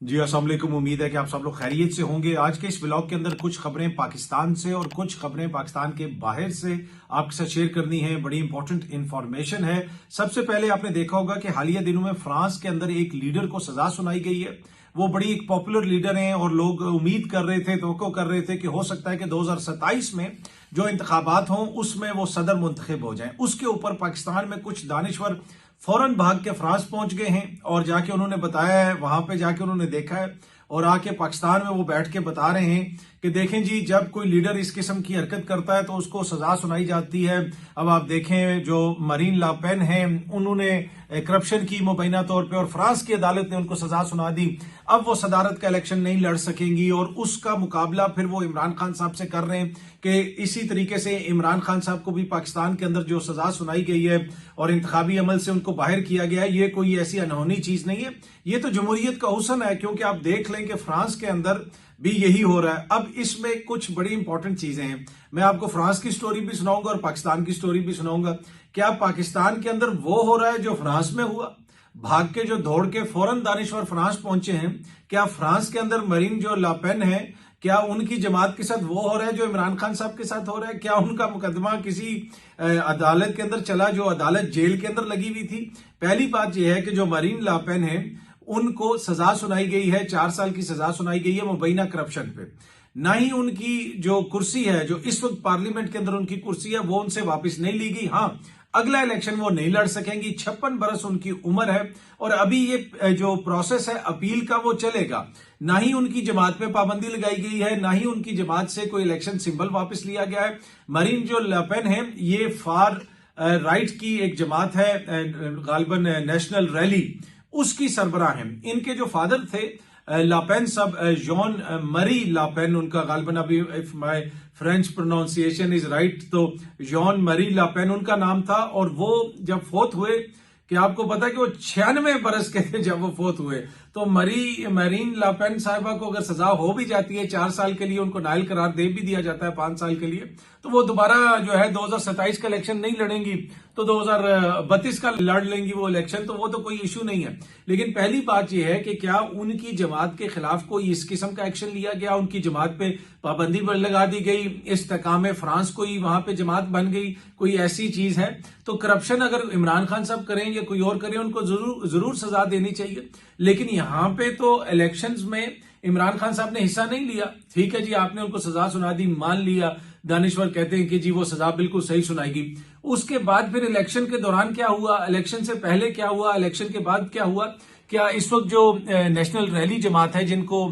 जी अस्सलाम वालेकुम। उम्मीद है कि आप सब लोग खैरियत से होंगे। आज के इस ब्लॉग के अंदर कुछ खबरें पाकिस्तान से और कुछ खबरें पाकिस्तान के बाहर से आपके साथ शेयर करनी है। बड़ी इंपॉर्टेंट इंफॉर्मेशन है। सबसे पहले आपने देखा होगा कि हालिया दिनों में फ्रांस के अंदर एक लीडर को सजा सुनाई गई है। वो बड़ी एक पॉपुलर लीडर हैं और लोग उम्मीद कर रहे थे, तो कर रहे थे कि हो सकता है कि 2027 में जो इंतखाबात हों उसमें वो सदर मुंतखब हो जाएं। उसके ऊपर पाकिस्तान में कुछ दानिश्वर फौरन भाग के फ्रांस पहुंच गए हैं और जाके उन्होंने बताया है, वहां पे जाके उन्होंने देखा है और आके पाकिस्तान में वो बैठ के बता रहे हैं कि देखें जी, जब कोई लीडर इस किस्म की हरकत करता है तो उसको सजा सुनाई जाती है। अब आप देखें जो मरीन लापेन हैं, उन्होंने करप्शन की मुबैना तौर पे और फ्रांस की अदालत ने उनको सजा सुना दी। अब वो सदारत का इलेक्शन नहीं लड़ सकेंगी और उसका मुकाबला फिर वो इमरान खान साहब से कर रहे हैं कि इसी तरीके से इमरान खान साहब को भी पाकिस्तान के अंदर जो सजा सुनाई गई है और इंतखाबी अमल से उनको बाहर किया गया है, ये कोई ऐसी अनहोनी चीज नहीं है। ये तो जमहूरियत का हुस्न है, क्योंकि आप देख लें कि फ्रांस के अंदर भी यही हो रहा है। अब इसमें कुछ बड़ी इंपॉर्टेंट चीजें हैं। मैं आपको फ्रांस की स्टोरी भी सुनाऊंगा और पाकिस्तान की स्टोरी भी सुनाऊंगा। क्या पाकिस्तान के अंदर वो हो रहा है जो फ्रांस में हुआ? भाग के जो दौड़ के फौरन दानिश्वर फ्रांस पहुंचे हैं, क्या फ्रांस के अंदर मरीन जो लापेन है, क्या उनकी जमात के साथ वो हो रहा है जो इमरान खान साहब के साथ हो रहा है? क्या उनका मुकदमा किसी अदालत के अंदर चला जो अदालत जेल के अंदर लगी हुई थी? पहली बात यह है कि जो मरीन लापेन है उनको सजा सुनाई गई है, 4 साल की सजा सुनाई गई है मुबैना करप्शन पे। ना ही उनकी जो कुर्सी है, जो इस वक्त पार्लियामेंट के अंदर उनकी कुर्सी है, वो उनसे वापस नहीं ली गई। हाँ, अगला इलेक्शन वो नहीं लड़ सकेंगी। 56 बरस उनकी उम्र है और अभी ये जो प्रोसेस है अपील का वो चलेगा। ना ही उनकी जमात पे पाबंदी लगाई गई है, ना ही उनकी जमात से कोई इलेक्शन सिंबल वापस लिया गया है। मरीन जो लेपेन है, ये फार राइट की एक जमात है, गालिबन नेशनल रैली, उसकी सरबराह हैं। इनके जो फादर थे लापेन साहब, जॉन मरी लापेन उनका, गालिबन अभी if my French pronunciation is right तो जॉन मरी लापेन उनका नाम था। और वो जब फोत हुए, कि आपको पता है कि वो 96 बरस के थे जब वो फोत हुए। तो मरीन लापेन साहिबा को अगर सजा हो भी जाती है 4 साल के लिए, उनको नाइल करार दे भी दिया जाता है 5 साल के लिए, तो वो दोबारा जो है 2027 का इलेक्शन नहीं लड़ेंगी, तो 2032 का लड़ लेंगी वो इलेक्शन, तो वो तो कोई इशू नहीं है। लेकिन पहली बात यह है कि क्या उनकी जमात के खिलाफ कोई इस किस्म का एक्शन लिया गया? उनकी जमात पे पाबंदी लगा दी गई, इस्तेकाम फ्रांस कोई वहां पे जमात बन गई, कोई ऐसी चीज है? तो करप्शन अगर इमरान खान साहब करें या कोई और करे, उनको जरूर सजा देनी चाहिए। लेकिन यहां पे तो इलेक्शंस में इमरान खान साहब ने हिस्सा नहीं लिया। ठीक है जी, आपने उनको सजा सुना दी, मान लिया। दानिश्वर कहते हैं कि जी वो सजा बिल्कुल सही सुनाएगी। उसके बाद फिर इलेक्शन के दौरान क्या हुआ, इलेक्शन से पहले क्या हुआ, इलेक्शन के बाद क्या हुआ? क्या इस वक्त जो नेशनल रैली जमात है, जिनको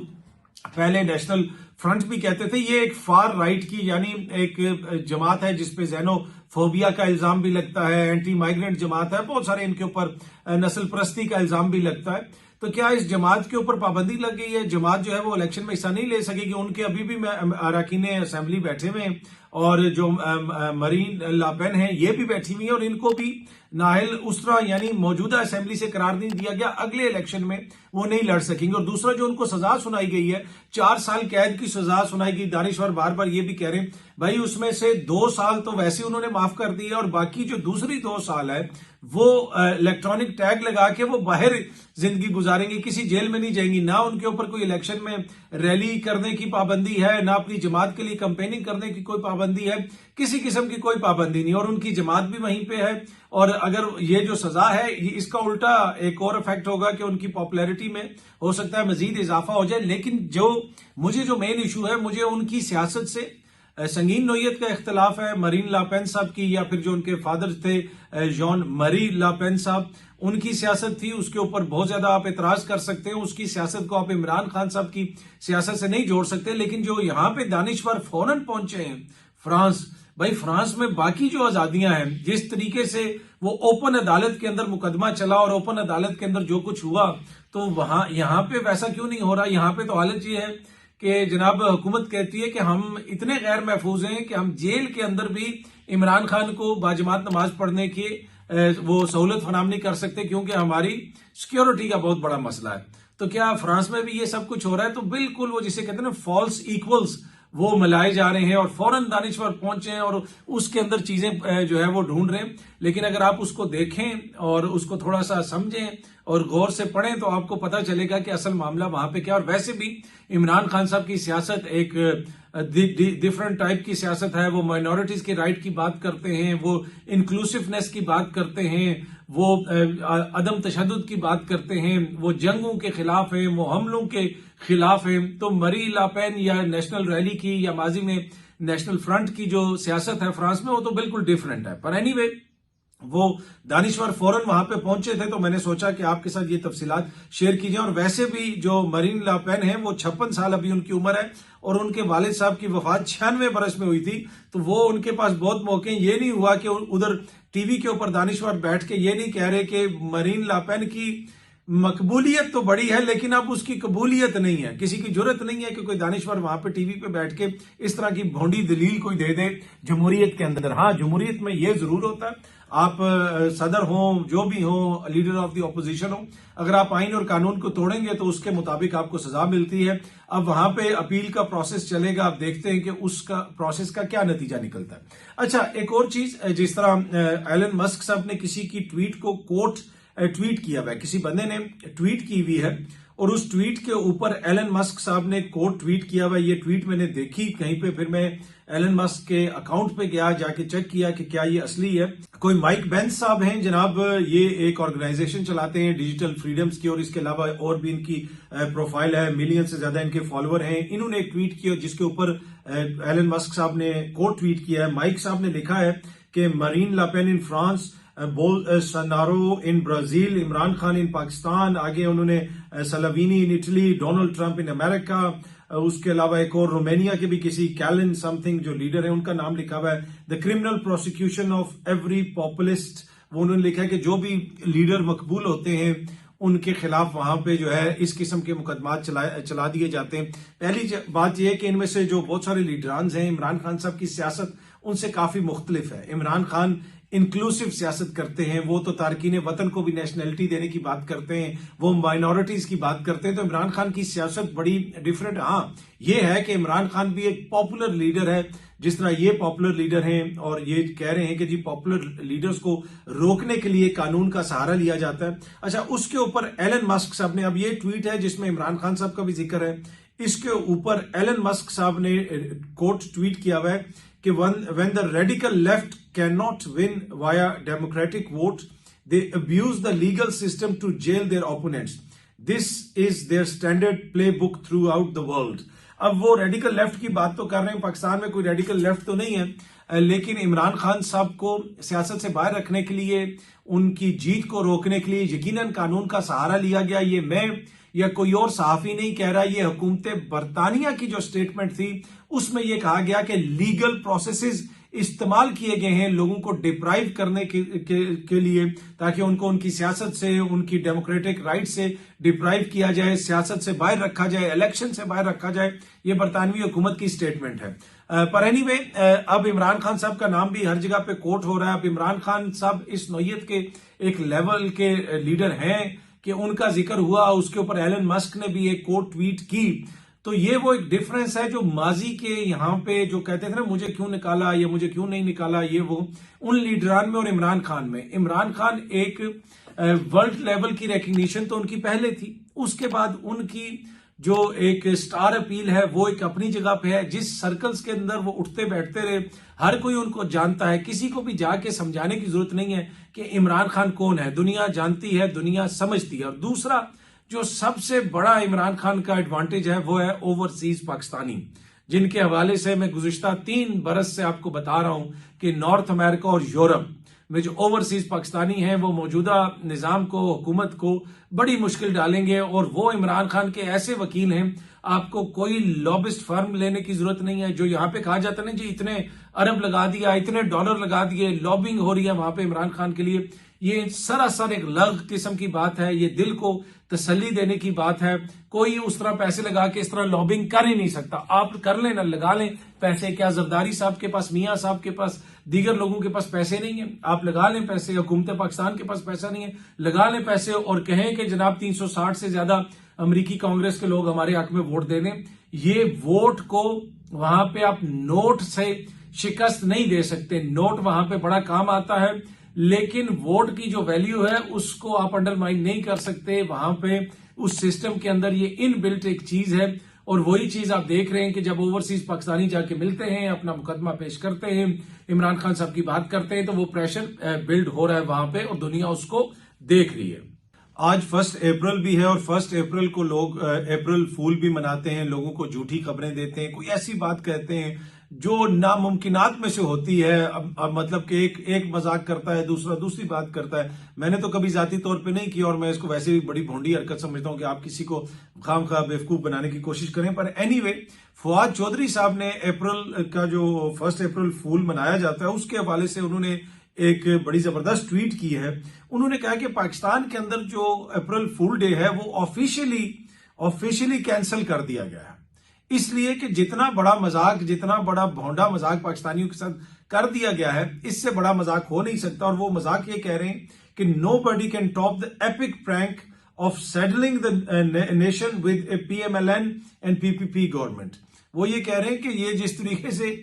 पहले नेशनल फ्रंट भी कहते थे, ये एक फार राइट की यानी एक जमात है जिसपे जेनोफोबिया का इल्जाम भी लगता है, एंटी माइग्रेंट जमात है, बहुत सारे इनके ऊपर नस्ल परस्ती का इल्जाम भी लगता है। तो क्या इस जमात के ऊपर पाबंदी लग गई है? जमात जो है वो इलेक्शन में हिस्सा नहीं ले सकेगी। उनके अभी भी अरकान असेंबली बैठे हुए हैं और जो मरीन लापेन है ये भी बैठी हुई है और इनको भी नाहिल उसरा यानी मौजूदा असेंबली से करार नहीं दिया गया, अगले इलेक्शन में वो नहीं लड़ सकेंगे। और दूसरा जो उनको सजा सुनाई गई है, 4 साल कैद की सजा सुनाई गई। दानिश्वर बार बार ये भी कह रहे हैं भाई उसमें से 2 साल तो वैसे उन्होंने माफ कर दिए और बाकी जो दूसरी 2 साल है वो इलेक्ट्रॉनिक टैग लगा के वो बाहर जिंदगी गुजारेंगी, किसी जेल में नहीं जाएंगी। ना उनके ऊपर कोई इलेक्शन में रैली करने की पाबंदी है, ना अपनी जमात के लिए कैंपेनिंग करने की कोई पाबंदी है, किसी किस्म की कोई पाबंदी नहीं। और उनकी जमात भी वहीं पे है। और अगर ये जो सजा है, इसका उल्टा एक और इफेक्ट होगा कि उनकी पॉपुलैरिटी में हो सकता है मजीद इजाफा हो जाए। लेकिन जो मेन इशू है, मुझे उनकी सियासत से संगीन नोयत का इख्तलाफ है। मरीन लापेन साहब की, या फिर जो उनके फादर थे जॉन मरी लापेन साहब, उनकी सियासत थी, उसके ऊपर बहुत ज्यादा आप एतराज कर सकते हैं। उसकी सियासत को आप इमरान खान साहब की सियासत से नहीं जोड़ सकते। लेकिन जो यहां पे दानिश्वर फौरन पहुंचे हैं फ्रांस, भाई फ्रांस में बाकी जो आजादियां हैं, जिस तरीके से वो ओपन अदालत के अंदर मुकदमा चला और ओपन अदालत के अंदर जो कुछ हुआ, तो वहां यहां पे वैसा क्यों नहीं हो रहा? यहां पे तो हालत ये है कि जनाब हुकूमत कहती है कि हम इतने गैर महफूज हैं कि हम जेल के अंदर भी इमरान खान को बाजमात नमाज पढ़ने की वो सहूलत फराहम नहीं कर सकते, क्योंकि हमारी सिक्योरिटी का बहुत बड़ा मसला है। तो क्या फ्रांस में भी ये सब कुछ हो रहा है? तो बिल्कुल वो जिसे कहते हैं ना फॉल्स इक्वल्स, वो मिलाए जा रहे हैं और फौरन दानिश्वर पहुंचे हैं और उसके अंदर चीजें जो है वो ढूंढ रहे हैं। लेकिन अगर आप उसको देखें और उसको थोड़ा सा समझें और गौर से पढ़ें तो आपको पता चलेगा कि असल मामला वहां पे क्या। और वैसे भी इमरान खान साहब की सियासत एक डिफरेंट टाइप की सियासत है। वो माइनॉरिटीज के राइट की बात करते हैं, वो इंक्लूसिवनेस की बात करते हैं, वो अदम तशद्दुद की बात करते हैं, वो जंगों के खिलाफ हैं, वो हमलों के खिलाफ हैं। तो मरी लापेन या नेशनल रैली की या माजी में नेशनल फ्रंट की जो सियासत है फ्रांस में, वो तो बिल्कुल डिफरेंट है। पर एनीवे वो दानिश्वर फौरन वहां पे पहुंचे थे तो मैंने सोचा कि आपके साथ ये तफसीलात शेयर कीजिए। और वैसे भी जो मरीन लापेन है वो 56 साल अभी उनकी उम्र है और उनके वालिद साहब की वफात 96 बरस में हुई थी। तो वो उनके पास बहुत मौके, ये नहीं हुआ कि उधर टीवी के ऊपर दानिश्वर बैठ के ये नहीं कह रहे कि मरीन लापेन की मकबूलियत तो बड़ी है लेकिन अब उसकी कबूलियत नहीं है। किसी की जरूरत नहीं है कि कोई दानिश्वर वहां पे टीवी पे बैठ के इस तरह की भोंडी दलील कोई दे दे जमहूरियत के अंदर। हाँ, जमहूरियत में यह जरूर होता है, आप सदर हो, जो भी हो, लीडर ऑफ द ऑपोजिशन हो, अगर आप आइन और कानून को तोड़ेंगे तो उसके मुताबिक आपको सजा मिलती है। अब वहां पे अपील का प्रोसेस चलेगा, आप देखते हैं कि उसका प्रोसेस का क्या नतीजा निकलता है। अच्छा, एक और चीज, जिस तरह एलन मस्क साहब ने किसी की ट्वीट को कोट ट्वीट किया हुआ है, किसी बंदे ने ट्वीट की हुई है और उस ट्वीट के ऊपर एलन मस्क साहब ने कोट ट्वीट किया हुआ है। ये ट्वीट मैंने देखी कहीं पे, फिर मैं एलन मस्क के अकाउंट पे गया, जाके चेक किया कि क्या ये असली है। कोई माइक बेंस साहब हैं जनाब, ये एक ऑर्गेनाइजेशन चलाते हैं डिजिटल फ्रीडम्स की और इसके अलावा और भी इनकी प्रोफाइल है, मिलियन से ज्यादा इनके फॉलोअर हैं। इन्होंने एक ट्वीट किया जिसके ऊपर एलन मस्क साहब ने कोट ट्वीट किया है। माइक साहब ने लिखा है कि Marine Le Pen in France, Bolsonaro in Brazil, Imran Khan in Pakistan, आगे उन्होंने Salvini in Italy, Donald Trump in America, उसके अलावा एक और रोमानिया के भी किसी कैलन समथिंग जो लीडर है उनका नाम लिखा हुआ है। The criminal prosecution of every populist, वो उन्होंने लिखा है कि जो भी लीडर मकबूल होते हैं उनके खिलाफ वहां पे जो है इस किस्म के मुकदमात चला दिए जाते हैं। पहली बात यह है कि इनमें से जो बहुत सारे लीडरान्स हैं, इमरान खान साहब की सियासत उनसे काफी मुख्तलिफ है। इमरान खान इंक्लूसिव सियासत करते हैं, वो तो तारकीन वतन को भी नेशनैलिटी देने की बात करते हैं, वो माइनॉरिटीज की बात करते हैं। तो इमरान खान की सियासत बड़ी डिफरेंट। हाँ, ये है कि इमरान खान भी एक पॉपुलर लीडर है, जिस तरह ये पॉपुलर लीडर हैं और ये कह रहे हैं कि जी पॉपुलर लीडर्स को रोकने के लिए कानून का सहारा लिया जाता है। अच्छा, उसके ऊपर एलन मस्क साहब ने, अब ये ट्वीट है जिसमें इमरान खान साहब का भी जिक्र है, इसके ऊपर एलन मस्क साहब ने कोट ट्वीट किया हुआ है कि when the radical left cannot win via democratic vote, they abuse the legal system to jail their opponents. This is their standard playbook throughout the world. अब वो रेडिकल लेफ्ट की बात तो कर रहे हैं, पाकिस्तान में कोई रेडिकल लेफ्ट तो नहीं है, लेकिन इमरान खान साहब को सियासत से बाहर रखने के लिए, उनकी जीत को रोकने के लिए यकीनन कानून का सहारा लिया गया। ये मैं या कोई और सहाफी नहीं कह रहा, ये हुकूमत बरतानिया की जो स्टेटमेंट थी उसमें यह कहा गया कि लीगल प्रोसेसेस इस्तेमाल किए गए हैं लोगों को डिप्राइव करने के लिए, ताकि उनको उनकी सियासत से, उनकी डेमोक्रेटिक राइट से डिप्राइव किया जाए, सियासत से बाहर रखा जाए, इलेक्शन से बाहर रखा जाए। ये बरतानवी हुकूमत की स्टेटमेंट है। पर एनीवे, अब इमरान खान साहब का नाम भी हर जगह पे कोट हो रहा है। अब इमरान खान साहब इस नौयत के एक लेवल के लीडर हैं कि उनका जिक्र हुआ, उसके ऊपर एलन मस्क ने भी एक कोट ट्वीट की। तो ये वो एक डिफरेंस है जो माजी के यहाँ पे जो कहते थे ना, मुझे क्यों निकाला या मुझे क्यों नहीं निकाला, ये वो उन लीडरान में और इमरान खान में। इमरान खान एक वर्ल्ड लेवल की रिकग्निशन तो उनकी पहले थी, उसके बाद उनकी जो एक स्टार अपील है वो एक अपनी जगह पे है। जिस सर्कल्स के अंदर वो उठते बैठते रहे, हर कोई उनको जानता है, किसी को भी जाके समझाने की जरूरत नहीं है कि इमरान खान कौन है। दुनिया जानती है, दुनिया समझती है। और दूसरा जो सबसे बड़ा इमरान खान का एडवांटेज है वो है ओवरसीज पाकिस्तानी, जिनके हवाले से मैं गुज़िश्ता 3 बरस से आपको बता रहा हूं कि नॉर्थ अमेरिका और यूरोप में जो ओवरसीज पाकिस्तानी हैं वो मौजूदा निजाम को, हुकूमत को बड़ी मुश्किल डालेंगे। और वो इमरान खान के ऐसे वकील हैं, आपको कोई लॉबिस्ट फर्म लेने की जरूरत नहीं है। जो यहाँ पे कहा जाता है ना जी, इतने अरब लगा दिया, इतने डॉलर लगा दिए, लॉबिंग हो रही है वहां पे इमरान खान के लिए, ये सरासर एक लग किस्म की बात है। ये दिल को तसल्ली देने की बात है। कोई उस तरह पैसे लगा के इस तरह लॉबिंग कर ही नहीं सकता। आप कर लें ना, लगा लें पैसे। क्या जरदारी साहब के पास, मियां साहब के पास, दीगर लोगों के पास पैसे नहीं है? आप लगा लें पैसे। हुकूमत पाकिस्तान के पास पैसा नहीं है, लगा लें पैसे और कहें कि जनाब 360 से ज्यादा अमेरिकी कांग्रेस के लोग हमारे हक में वोट दे दें। ये वोट को वहां पे आप नोट से शिकस्त नहीं दे सकते। नोट वहां पे बड़ा काम आता है, लेकिन वोट की जो वैल्यू है उसको आप अंडरमाइन नहीं कर सकते। वहां पे उस सिस्टम के अंदर ये इनबिल्ट एक चीज है, और वही चीज आप देख रहे हैं कि जब ओवरसीज पाकिस्तानी जाके मिलते हैं, अपना मुकदमा पेश करते हैं, इमरान खान साहब की बात करते हैं, तो वो प्रेशर बिल्ड हो रहा है वहां पे और दुनिया उसको देख रही है। आज 1 अप्रैल भी है और 1 अप्रैल को लोग अप्रैल फूल भी मनाते हैं, लोगों को झूठी खबरें देते हैं, कोई ऐसी बात कहते हैं जो नामुमकिनात में से होती है। अब मतलब कि एक मजाक करता है, दूसरा दूसरी बात करता है। मैंने तो कभी जाती तौर पे नहीं किया और मैं इसको वैसे भी बड़ी भोंडी हरकत समझता हूं कि आप किसी को खामखा बेवकूफ बनाने की कोशिश करें। पर एनीवे, फवाद चौधरी साहब ने अप्रैल का जो 1 अप्रैल फूल मनाया जाता है उसके हवाले से उन्होंने एक बड़ी जबरदस्त ट्वीट की है। उन्होंने कहा कि पाकिस्तान के अंदर जो अप्रैल फूल डे है वो ऑफिशियली कैंसिल कर दिया गया है, इसलिए कि जितना बड़ा मजाक, जितना बड़ा भोंडा मजाक पाकिस्तानियों के साथ कर दिया गया है, इससे बड़ा मजाक हो नहीं सकता। और वो मजाक ये कह रहे हैं कि nobody can top the epic prank of settling the nation with a PMLN and PPP government. वो ये कह रहे हैं कि ये जिस तरीके से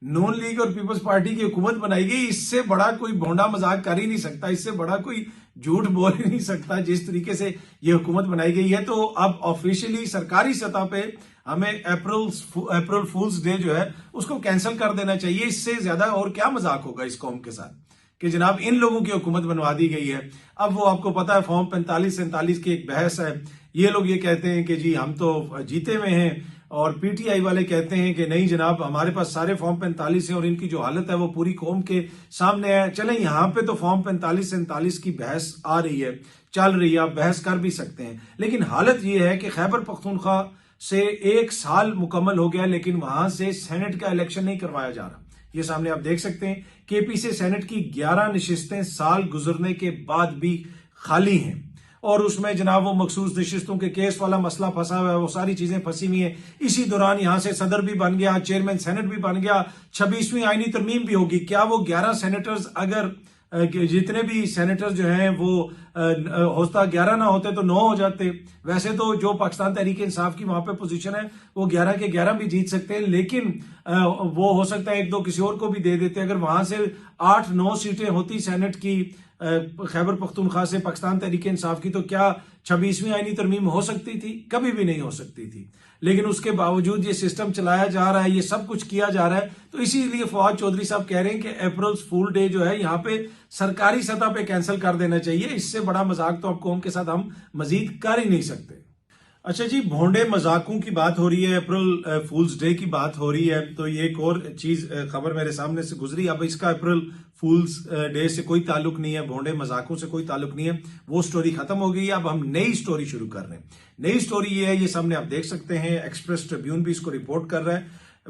नून लीग और पीपल्स पार्टी की हुकूमत बनाई गई, इससे बड़ा कोई भोंडा मजाक कर ही नहीं सकता, इससे बड़ा कोई झूठ बोल ही नहीं सकता जिस तरीके से ये हुकूमत बनाई गई है। तो अब ऑफिशियली सरकारी सतह पे हमें अप्रैल फूल्स डे जो है उसको कैंसिल कर देना चाहिए। इससे ज्यादा और क्या मजाक होगा इस कौम के साथ कि जनाब इन लोगों की हुकूमत बनवा दी गई है। अब वो आपको पता है फॉर्म 45-47 की एक बहस है। ये लोग ये कहते हैं कि जी हम तो जीते हुए हैं, और PTI वाले कहते हैं कि नहीं जनाब हमारे पास सारे फॉर्म 45 है और इनकी जो हालत है वो पूरी कौम के सामने है। चलें यहाँ पे तो फॉर्म 45-47 की बहस आ रही है, चल रही है, आप बहस कर भी सकते हैं, लेकिन हालत ये है कि खैबर पख्तूनख्वा से 1 साल मुकम्मल हो गया लेकिन वहां से सेनेट का इलेक्शन नहीं करवाया जा रहा। ये सामने आप देख सकते हैं, KP से सेनेट की 11 नशिस्तें साल गुजरने के बाद भी खाली हैं, और उसमें जनाब वो मखसूस नशिस्तों के केस वाला मसला फंसा हुआ है, वो सारी चीजें फंसी हुई हैं। इसी दौरान यहां से सदर भी बन गया, चेयरमैन सेनेट भी बन गया, 26वीं आईनी तरमीम भी होगी। क्या वो 11 सेनेटर्स, अगर जितने भी सेनेटर्स जो हैं वो होता 11 ना होते तो 9 हो जाते। वैसे तो जो पाकिस्तान तहरीक इंसाफ की वहां पे पोजीशन है वो 11 के 11 भी जीत सकते हैं, लेकिन वो हो सकता है 1-2 किसी और को भी दे देते। अगर वहां से 8-9 सीटें होती सेनेट की खैबर पख्तूनख्वा से पाकिस्तान तहरीक इंसाफ की, तो क्या 26वीं आईनी तरमीम हो सकती थी? कभी भी नहीं हो सकती थी। लेकिन उसके बावजूद ये सिस्टम चलाया जा रहा है, ये सब कुछ किया जा रहा है। तो इसीलिए फवाद चौधरी साहब कह रहे हैं कि अप्रैल फूल डे जो है यहाँ पे सरकारी सतह पे कैंसिल कर देना चाहिए। इससे बड़ा मजाक तो अब कौम के साथ हम मजीद कर ही नहीं सकते। अच्छा जी, भोंडे मजाकों की बात हो रही है, अप्रैल फूल्स डे की बात हो रही है, तो ये एक और चीज खबर मेरे सामने से गुजरी। अब इसका अप्रैल फूल्स डे से कोई ताल्लुक नहीं है, भोंडे मजाकों से कोई ताल्लुक नहीं है, वो स्टोरी खत्म हो गई है। अब हम नई स्टोरी शुरू कर रहे हैं। नई स्टोरी ये है, ये सामने आप देख सकते हैं, एक्सप्रेस ट्रिब्यून भी इसको रिपोर्ट कर रहा है।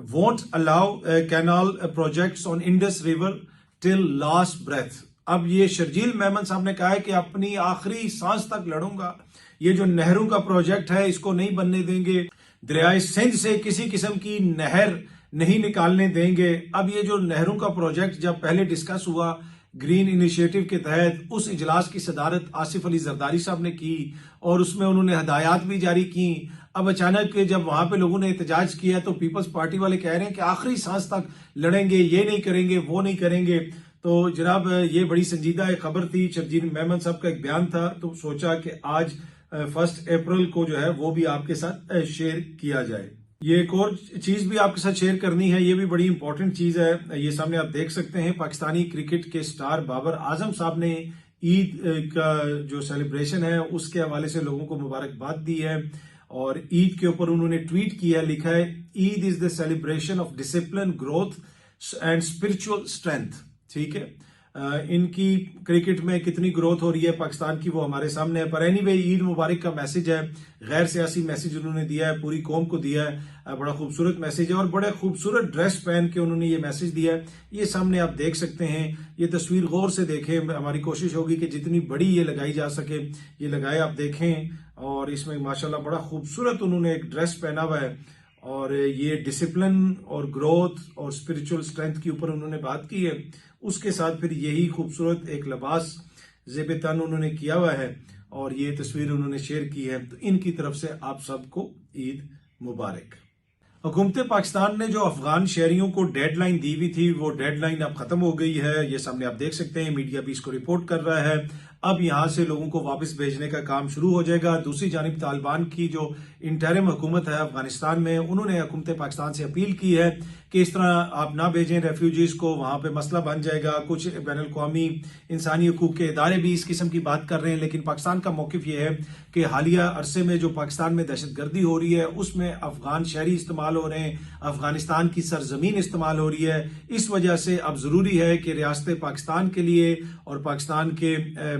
Won't allow canal projects on Indus river till last breath. अब ये शर्जील मेमन साहब ने कहा है कि अपनी आखिरी सांस तक लड़ूंगा, ये जो नहरों का प्रोजेक्ट है इसको नहीं बनने देंगे, दरियाए सिंध से किसी किस्म की नहर नहीं निकालने देंगे। अब ये जो नहरों का प्रोजेक्ट जब पहले डिस्कस हुआ ग्रीन इनिशिएटिव के तहत, उस इजलास की सदारत आसिफ अली जरदारी साहब ने की और उसमें उन्होंने हदायत भी जारी की। अब अचानक जब वहां पे लोगों ने एहतजाज किया तो पीपल्स पार्टी वाले कह रहे हैं कि आखिरी सांस तक लड़ेंगे, ये नहीं करेंगे, वो नहीं करेंगे। तो जनाब ये बड़ी संजीदा एक खबर थी, शर्जील मेमन साहब का एक बयान था, तो सोचा कि आज 1 अप्रैल को जो है वो भी आपके साथ शेयर किया जाए। ये एक और चीज भी आपके साथ शेयर करनी है, ये भी बड़ी इंपॉर्टेंट चीज है। ये सामने आप देख सकते हैं, पाकिस्तानी क्रिकेट के स्टार बाबर आजम साहब ने ईद का जो सेलिब्रेशन है उसके हवाले से लोगों को मुबारकबाद दी है, और ईद के ऊपर उन्होंने ट्वीट किया, लिखा है Eid is the celebration of discipline, growth and spiritual strength. ठीक है, इनकी क्रिकेट में कितनी ग्रोथ हो रही है पाकिस्तान की वो हमारे सामने है। पर एनीवे, ईद मुबारक का मैसेज है, गैर सियासी मैसेज उन्होंने दिया है, पूरी कौम को दिया है, बड़ा खूबसूरत मैसेज है और बड़े खूबसूरत ड्रेस पहन के उन्होंने ये मैसेज दिया है। ये सामने आप देख सकते हैं, ये तस्वीर गौर से देखें, हमारी कोशिश होगी कि जितनी बड़ी ये लगाई जा सके ये लगाए, आप देखें। और इसमें माशाल्लाह बड़ा खूबसूरत उन्होंने एक ड्रेस पहना हुआ है, और ये डिसिप्लिन और ग्रोथ और स्पिरिचुअल स्ट्रेंथ के ऊपर उन्होंने बात की है। उसके साथ फिर यही खूबसूरत एक लिबास ज़ेब तन उन्होंने किया हुआ है, और ये तस्वीर उन्होंने शेयर की है। तो इनकी तरफ से आप सबको ईद मुबारक। हुकूमत पाकिस्तान ने जो अफगान शहरियों को डेडलाइन दी हुई थी, वो डेडलाइन अब खत्म हो गई है। ये सामने आप देख सकते हैं, मीडिया भी इसको रिपोर्ट कर रहा है। अब यहां से लोगों को वापस भेजने का काम शुरू हो जाएगा। दूसरी जानिब तालिबान की जो इंटरिम हुकूमत है अफगानिस्तान में, उन्होंने हुकूमत पाकिस्तान से अपील की है कि इस तरह आप ना भेजें रेफ्यूजीज को, वहां पे मसला बन जाएगा। कुछ बैनुल अक़वामी इंसानी हकूक के इदारे भी इस किस्म की बात कर रहे हैं। लेकिन पाकिस्तान का मौक़िफ़ ये है कि हालिया अरसे में जो पाकिस्तान में दहशतगर्दी हो रही है, उसमें अफगान शहरी इस्तेमाल हो रहे हैं, अफगानिस्तान की सरजमीन इस्तेमाल हो रही है। इस वजह से अब जरूरी है कि रियासत पाकिस्तान के लिए और पाकिस्तान के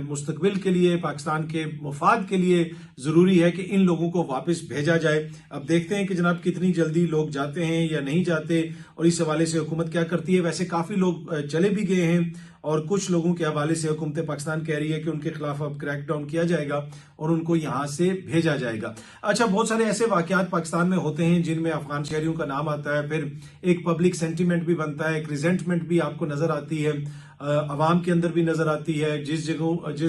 मुस्तकबिल के लिए, पाकिस्तान के मुफाद के लिए जरूरी है कि इन लोगों को वापस भेजा जाए। अब देखते हैं कि जनाब कितनी जल्दी लोग जाते हैं या नहीं जाते, और इस हवाले से हुकूमत क्या करती है। वैसे काफी लोग चले भी गए हैं, और कुछ लोगों के हवाले से हुकूमत पाकिस्तान कह रही है कि उनके खिलाफ अब क्रैकडाउन किया जाएगा और उनको यहां से भेजा जाएगा। अच्छा, बहुत सारे ऐसे वाकयात पाकिस्तान में होते हैं जिनमें अफगान शहरियों का नाम आता है, फिर एक पब्लिक सेंटीमेंट भी बनता है, एक रिजेंटमेंट भी आपको नजर आती है, अवाम के अंदर भी नजर आती है। जिस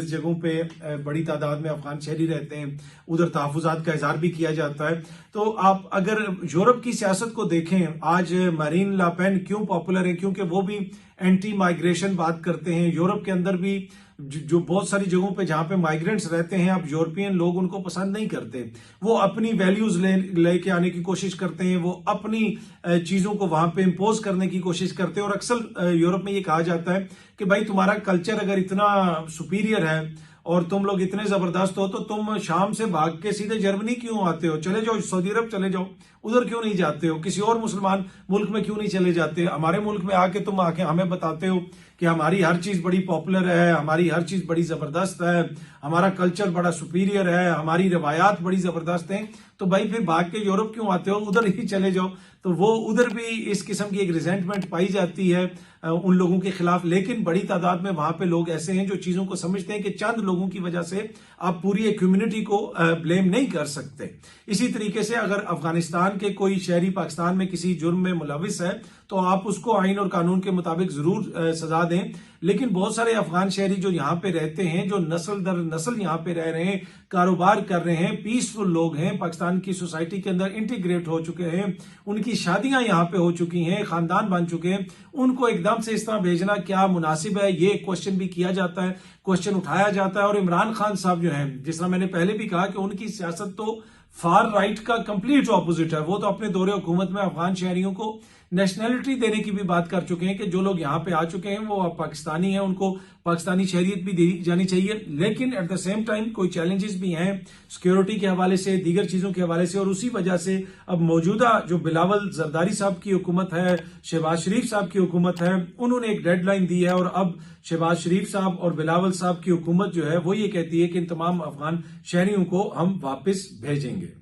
जगहों पे बड़ी तादाद में अफगान शहरी रहते हैं, उधर तहफुजात का इजहार भी किया जाता है। तो आप अगर यूरोप की सियासत को देखें, आज मैरीन ला पेन क्यों पॉपुलर है? क्योंकि वो भी एंटी माइग्रेशन बात करते हैं। यूरोप के अंदर भी जो बहुत सारी जगहों पे जहां पे माइग्रेंट्स रहते हैं, अब यूरोपियन लोग उनको पसंद नहीं करते। वो अपनी वैल्यूज लेके आने की कोशिश करते हैं, वो अपनी चीजों को वहां पे इंपोज करने की कोशिश करते हैं। और अक्सर यूरोप में ये कहा जाता है कि भाई तुम्हारा कल्चर अगर इतना सुपीरियर है और तुम लोग इतने जबरदस्त हो, तो तुम शाम से भाग के सीधे जर्मनी क्यों आते हो? चले जाओ सऊदी अरब चले जाओ, उधर क्यों नहीं जाते हो? किसी और मुसलमान मुल्क में क्यों नहीं चले जाते? हमारे मुल्क में आके तुम हमें बताते हो कि हमारी हर चीज बड़ी पॉपुलर है, हमारी हर चीज बड़ी जबरदस्त है, हमारा कल्चर बड़ा सुपीरियर है, हमारी रवायात बड़ी जबरदस्त हैं। तो भाई फिर भाग के यूरोप क्यों आते हो? उधर ही चले जाओ। तो वो उधर भी इस किस्म की एक रिजेंटमेंट पाई जाती है उन लोगों के खिलाफ। लेकिन बड़ी तादाद में वहां पे लोग ऐसे हैं जो चीजों को समझते हैं कि चंद लोगों की वजह से आप पूरी एक कम्युनिटी को ब्लेम नहीं कर सकते। इसी तरीके से अगर अफगानिस्तान के कोई शहरी पाकिस्तान में किसी जुर्म में मुलविस है, तो आप उसको आइन और कानून के मुताबिक जरूर सजा दें। लेकिन बहुत सारे अफगान शहरी जो यहाँ पे रहते हैं, जो नस्ल दर नस्ल यहाँ पे रह रहे हैं, कारोबार कर रहे हैं, पीसफुल लोग हैं, पाकिस्तान की सोसाइटी के अंदर इंटीग्रेट हो चुके हैं, उनकी शादियां यहाँ पे हो चुकी हैं, खानदान बन चुके हैं, उनको एकदम से इस तरह भेजना क्या मुनासिब है? ये क्वेश्चन भी किया जाता है, क्वेश्चन उठाया जाता है। और इमरान खान साहब जो हैं, जिस तरह मैंने पहले भी कहा कि उनकी सियासत तो फार राइट का कंप्लीट ऑपोजिट है। वो तो अपने दौरे हुकूमत में अफगान शहरियों को नेशनैलिटी देने की भी बात कर चुके हैं कि जो लोग यहाँ पे आ चुके हैं वो अब पाकिस्तानी हैं, उनको पाकिस्तानी शहरियत भी दी जानी चाहिए। लेकिन एट द सेम टाइम कोई चैलेंजेस भी हैं सिक्योरिटी के हवाले से, दीगर चीजों के हवाले से। और उसी वजह से अब मौजूदा जो बिलावल जरदारी साहब की हुकूमत है, शहबाज शरीफ साहब की हुकूमत है, उन्होंने एक डेडलाइन दी है। और अब शहबाज शरीफ साहब और बिलावल साहब की हुकूमत जो है वो ये कहती है कि इन तमाम अफगान शहरियों को हम वापस भेजेंगे।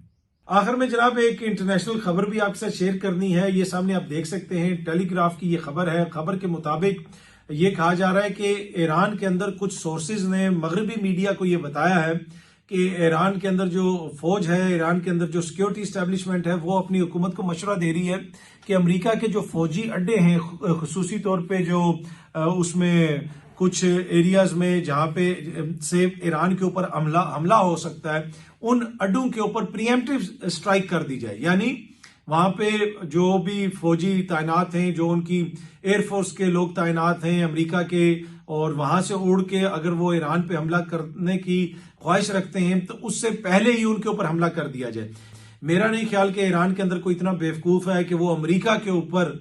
आखिर में जनाब एक इंटरनेशनल खबर भी आपके साथ शेयर करनी है। ये सामने आप देख सकते हैं, टेलीग्राफ की ये खबर है। खबर के मुताबिक ये कहा जा रहा है कि ईरान के अंदर कुछ सोर्सेज ने मगरबी मीडिया को ये बताया है कि ईरान के अंदर जो फौज है, ईरान के अंदर जो सिक्योरिटी एस्टेब्लिशमेंट है, वो अपनी हुकूमत को मशवरा दे रही है कि अमेरिका के जो फौजी अड्डे हैं, खुसूसी तौर पे जो उसमें कुछ एरियाज में जहां पे से ईरान के ऊपर हमला हो सकता है, उन अड्डों के ऊपर प्रीएम्प्टिव स्ट्राइक कर दी जाए। यानी वहां पे जो भी फौजी तैनात हैं, जो उनकी एयरफोर्स के लोग तैनात हैं अमेरिका के, और वहां से उड़ के अगर वो ईरान पे हमला करने की ख्वाहिश रखते हैं, तो उससे पहले ही उनके ऊपर हमला कर दिया जाए। मेरा नहीं ख्याल कि ईरान के अंदर कोई इतना बेवकूफ है कि वो अमेरिका के ऊपर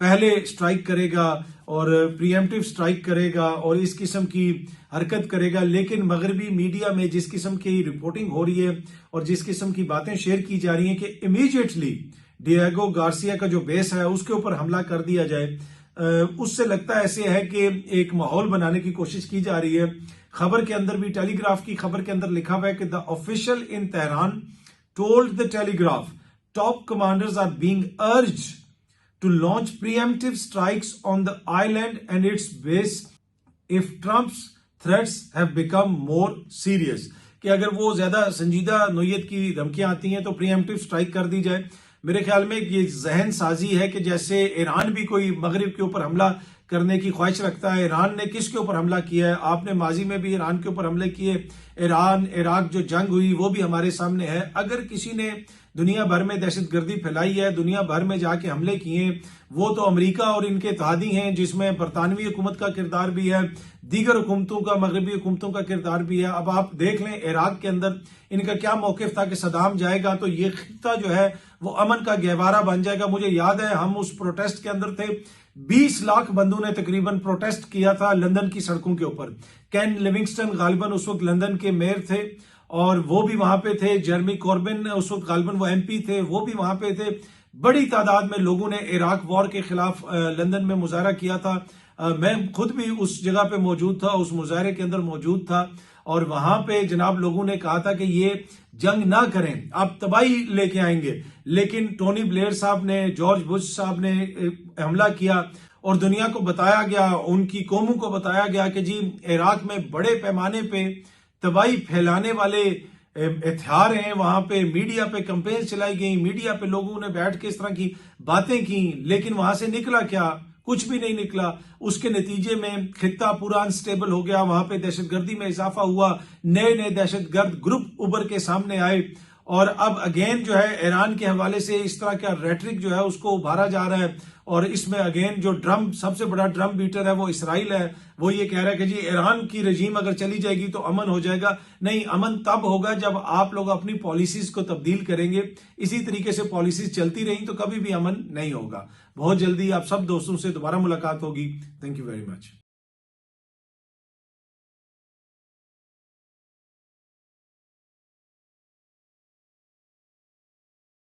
पहले स्ट्राइक करेगा और प्रीएम्प्टिव स्ट्राइक करेगा और इस किस्म की हरकत करेगा। लेकिन मगरबी मीडिया में जिस किस्म की रिपोर्टिंग हो रही है और जिस किस्म की बातें शेयर की जा रही हैं कि इमीडिएटली डिएगो गार्सिया का जो बेस है उसके ऊपर हमला कर दिया जाए, उससे लगता ऐसे है कि एक माहौल बनाने की कोशिश की जा रही है। खबर के अंदर भी, टेलीग्राफ की खबर के अंदर लिखा हुआ है कि the official in Tehran told the Telegraph top commanders are being urged to launch preemptive strikes on the island and its base if Trump's threats have become more serious। कि अगर वो ज्यादा संजीदा नोयत की धमकियां आती हैं तो प्रीएम्प्टिव स्ट्राइक कर दी जाए। मेरे ख्याल में ये जहन साजी है कि जैसे ईरान भी कोई मगरिब के ऊपर हमला करने की ख्वाहिश रखता है। ईरान ने किसके ऊपर हमला किया है? आपने माजी में भी ईरान के ऊपर हमले किए। ईरान इराक जो जंग हुई वो भी हमारे सामने है। अगर किसी ने दुनिया भर में दहशतगर्दी फैलाई है, दुनिया भर में जाके हमले किए, वो तो अमेरिका और इनके इत्तेहादी हैं, जिसमें बरतानवी हुकूमत का किरदार भी है, दीगर हुकूमतों का, मगरबी हुकूमतों का किरदार भी है। अब आप देख लें इराक के अंदर इनका क्या मौकिफ था कि सदाम जाएगा तो ये खित्ता जो है वो अमन का गहवारा बन जाएगा। मुझे याद है हम उस प्रोटेस्ट के अंदर थे, 20 लाख बंदों ने तकरीबन प्रोटेस्ट किया था लंदन की सड़कों के ऊपर। केन लिविंगस्टन गालिबन उस वक्त लंदन के मेयर थे और वो भी वहां पे थे। जेरेमी कॉर्बिन उस वक्त गालिबन वो एमपी थे, वो भी वहां पे थे। बड़ी तादाद में लोगों ने इराक वॉर के खिलाफ लंदन में मुजाहरा किया था। मैं खुद भी उस जगह पे मौजूद था, उस मुजाहरे के अंदर मौजूद था और वहां पे जनाब लोगों ने कहा था कि ये जंग ना करें, आप तबाही लेके आएंगे। लेकिन टोनी ब्लेयर साहब ने, जॉर्ज बुश साहब ने हमला किया और दुनिया को बताया गया, उनकी कौमों को बताया गया कि जी इराक में बड़े पैमाने पे तबाही फैलाने वाले हथियार हैं। वहां पे मीडिया पे कैंपेन चलाई गई, मीडिया पे लोगों ने बैठ के इस तरह की बातें की, लेकिन वहां से निकला क्या? कुछ भी नहीं निकला। उसके नतीजे में खित्ता पूरा अनस्टेबल हो गया, वहां पे दहशतगर्दी में इजाफा हुआ, नए नए दहशतगर्द ग्रुप उभर के सामने आए और अब अगेन जो है ईरान के हवाले से इस तरह का रेटरिक जो है उसको उभारा जा रहा है। और इसमें अगेन जो ड्रम सबसे बड़ा ड्रम बीटर है वो इसराइल है। वो ये कह रहा है कि जी ईरान की रजीम अगर चली जाएगी तो अमन हो जाएगा। नहीं, अमन तब होगा जब आप लोग अपनी पॉलिसीज को तब्दील करेंगे। इसी तरीके से पॉलिसीज चलती रही तो कभी भी अमन नहीं होगा। बहुत जल्दी आप सब दोस्तों से दोबारा मुलाकात होगी। Thank you very much.